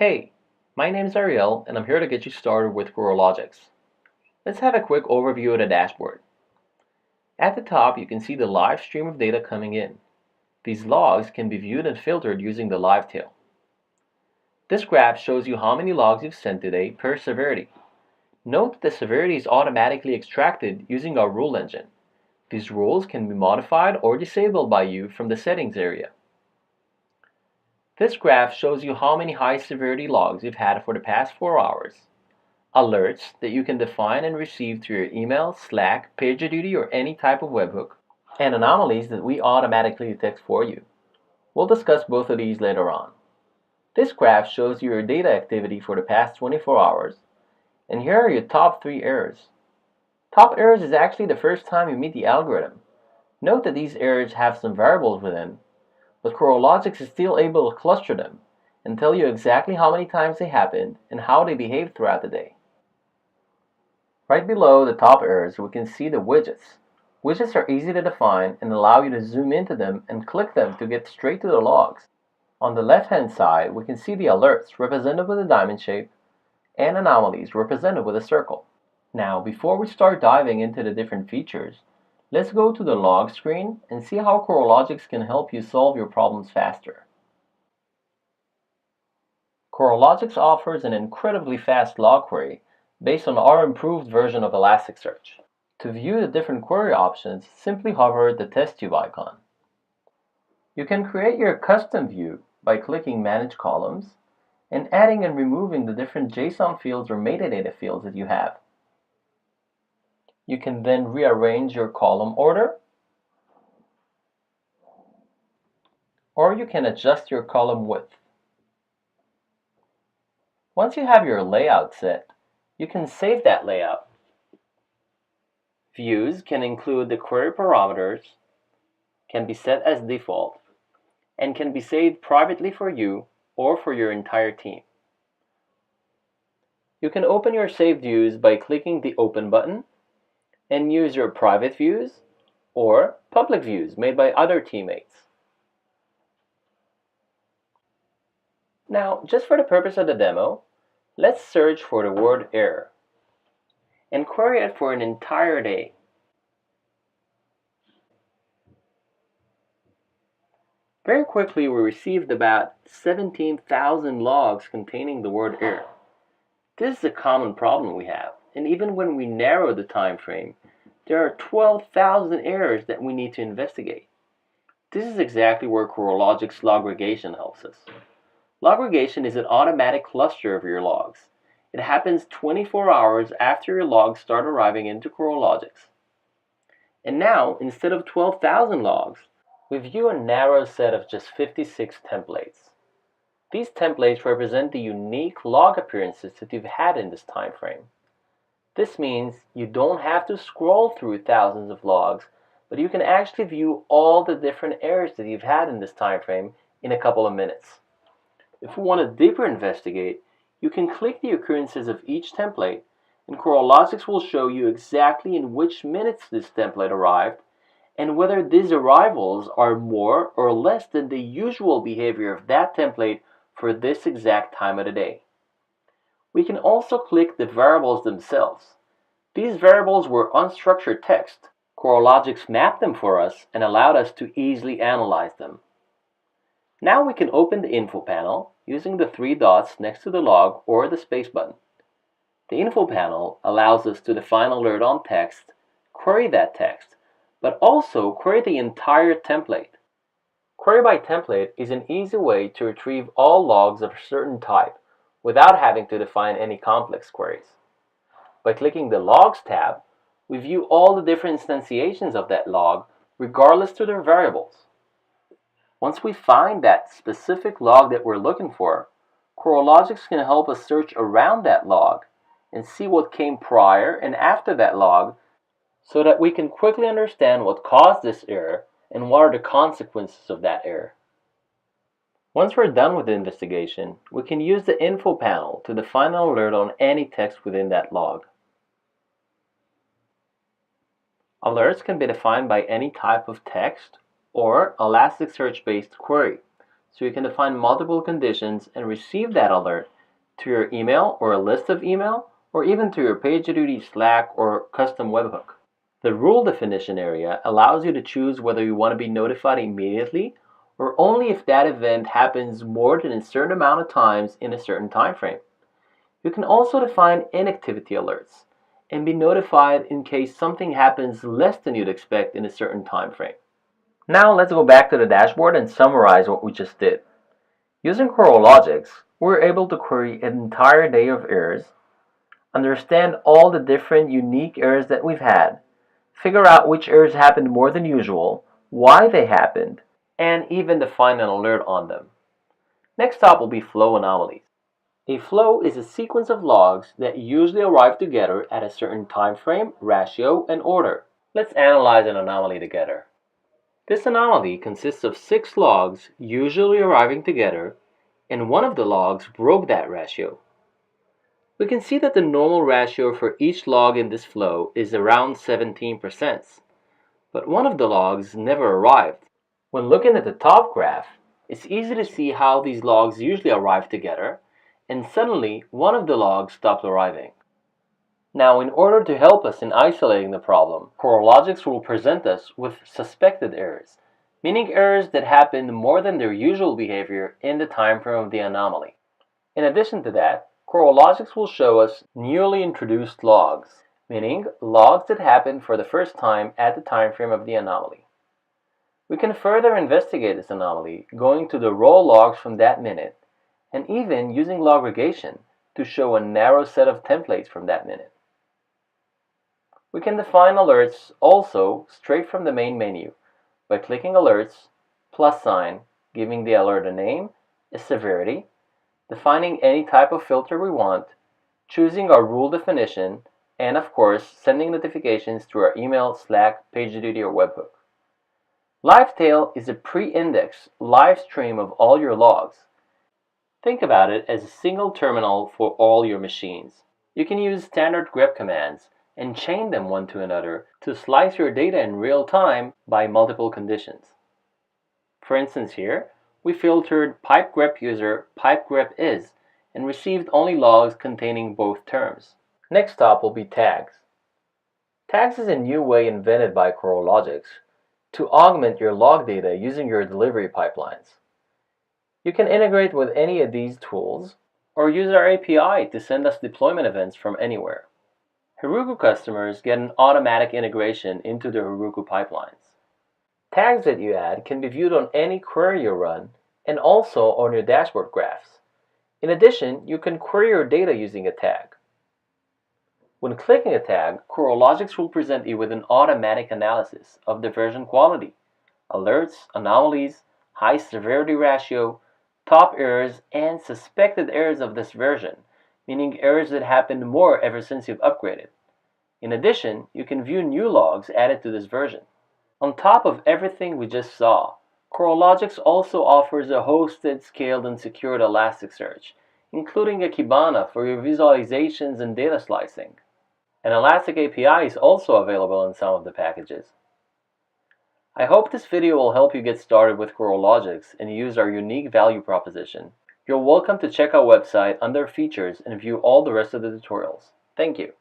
Hey, my name is Ariel and I'm here to get you started with Coralogix. Let's have a quick overview of the dashboard. At the top you can see the live stream of data coming in. These logs can be viewed and filtered using the live tail. This graph shows you how many logs you've sent today per severity. Note that the severity is automatically extracted using our rule engine. These rules can be modified or disabled by you from the settings area. This graph shows you how many high severity logs you've had for the past 4 hours. Alerts that you can define and receive through your email, Slack, PagerDuty, or any type of webhook, and anomalies that we automatically detect for you. We'll discuss both of these later on. This graph shows you your data activity for the past 24 hours, and here are your top 3 errors. Top errors is actually the first time you meet the algorithm. Note that these errors have some variables within, but Coralogix is still able to cluster them and tell you exactly how many times they happened and how they behaved throughout the day. Right below the top errors, we can see the widgets. Widgets are easy to define and allow you to zoom into them and click them to get straight to the logs. On the left-hand side, we can see the alerts represented with a diamond shape and anomalies represented with a circle. Now, before we start diving into the different features, let's go to the log screen and see how Coralogix can help you solve your problems faster. Coralogix offers an incredibly fast log query based on our improved version of Elasticsearch. To view the different query options, simply hover the test tube icon. You can create your custom view by clicking Manage Columns and adding and removing the different JSON fields or metadata fields that you have. You can then rearrange your column order, or you can adjust your column width. Once you have your layout set, you can save that layout. Views can include the query parameters, can be set as default, and can be saved privately for you or for your entire team. You can open your saved views by clicking the Open button and use your private views or public views made by other teammates. Now, just for the purpose of the demo, let's search for the word error and query it for an entire day. Very quickly, we received about 17,000 logs containing the word error. This is a common problem we have, and even when we narrow the time frame, there are 12,000 errors that we need to investigate. This is exactly where Coralogix logregation helps us. Logregation is an automatic cluster of your logs. It happens 24 hours after your logs start arriving into Coralogix. And now, instead of 12,000 logs, we view a narrow set of just 56 templates. These templates represent the unique log appearances that you've had in this time frame. This means you don't have to scroll through thousands of logs, but you can actually view all the different errors that you've had in this time frame in a couple of minutes. If you want to deeper investigate, you can click the occurrences of each template, and Coralogix will show you exactly in which minutes this template arrived and whether these arrivals are more or less than the usual behavior of that template for this exact time of the day. We can also click the variables themselves. These variables were unstructured text. Coralogix mapped them for us and allowed us to easily analyze them. Now we can open the info panel using the 3 dots next to the log or the space button. The info panel allows us to define alert on text, query that text, but also query the entire template. Query by template is an easy way to retrieve all logs of a certain type without having to define any complex queries. By clicking the Logs tab, we view all the different instantiations of that log regardless to their variables. Once we find that specific log that we're looking for, Coralogix can help us search around that log and see what came prior and after that log so that we can quickly understand what caused this error and what are the consequences of that error. Once we're done with the investigation, we can use the info panel to define an alert on any text within that log. Alerts can be defined by any type of text or Elasticsearch-based query. so you can define multiple conditions and receive that alert to your email or a list of email, or even to your PagerDuty Slack or custom webhook. The rule definition area allows you to choose whether you want to be notified immediately or only if that event happens more than a certain amount of times in a certain time frame. You can also define inactivity alerts and be notified in case something happens less than you'd expect in a certain time frame. Now let's go back to the dashboard and summarize what we just did. Using Coralogix, we're able to query an entire day of errors, understand all the different unique errors that we've had, figure out which errors happened more than usual, why they happened, and even define an alert on them. Next up will be flow anomalies. A flow is a sequence of logs that usually arrive together at a certain time frame, ratio, and order. Let's analyze an anomaly together. This anomaly consists of 6 logs usually arriving together, and one of the logs broke that ratio. We can see that the normal ratio for each log in this flow is around 17%, but one of the logs never arrived. When looking at the top graph, it's easy to see how these logs usually arrive together, and suddenly one of the logs stopped arriving. Now, in order to help us in isolating the problem, Coralogix will present us with suspected errors, meaning errors that happen more than their usual behavior in the time frame of the anomaly. In addition to that, Coralogix will show us newly introduced logs, meaning logs that happen for the first time at the time frame of the anomaly. We can further investigate this anomaly going to the raw logs from that minute, and even using log regression to show a narrow set of templates from that minute. We can define alerts also straight from the main menu by clicking Alerts, +, giving the alert a name, a severity, defining any type of filter we want, choosing our rule definition, and of course, sending notifications through our email, Slack, PagerDuty, or webhook. Livetail is a pre-indexed live stream of all your logs. Think about it as a single terminal for all your machines. You can use standard grep commands and chain them one to another to slice your data in real time by multiple conditions. For instance here, we filtered pipegrep user pipegrep is and received only logs containing both terms. Next up will be tags. Tags is a new way invented by Coralogix to augment your log data using your delivery pipelines. You can integrate with any of these tools or use our API to send us deployment events from anywhere. Heroku customers get an automatic integration into the Heroku pipelines. Tags that you add can be viewed on any query you run and also on your dashboard graphs. In addition, you can query your data using a tag. When clicking a tag, Coralogix will present you with an automatic analysis of the version quality, alerts, anomalies, high severity ratio, top errors, and suspected errors of this version, meaning errors that happened more ever since you've upgraded. In addition, you can view new logs added to this version. On top of everything we just saw, Coralogix also offers a hosted, scaled, and secured Elasticsearch, including a Kibana for your visualizations and data slicing. An Elastic API is also available in some of the packages. I hope this video will help you get started with Coralogix and use our unique value proposition. You're welcome to check our website under Features and view all the rest of the tutorials. Thank you.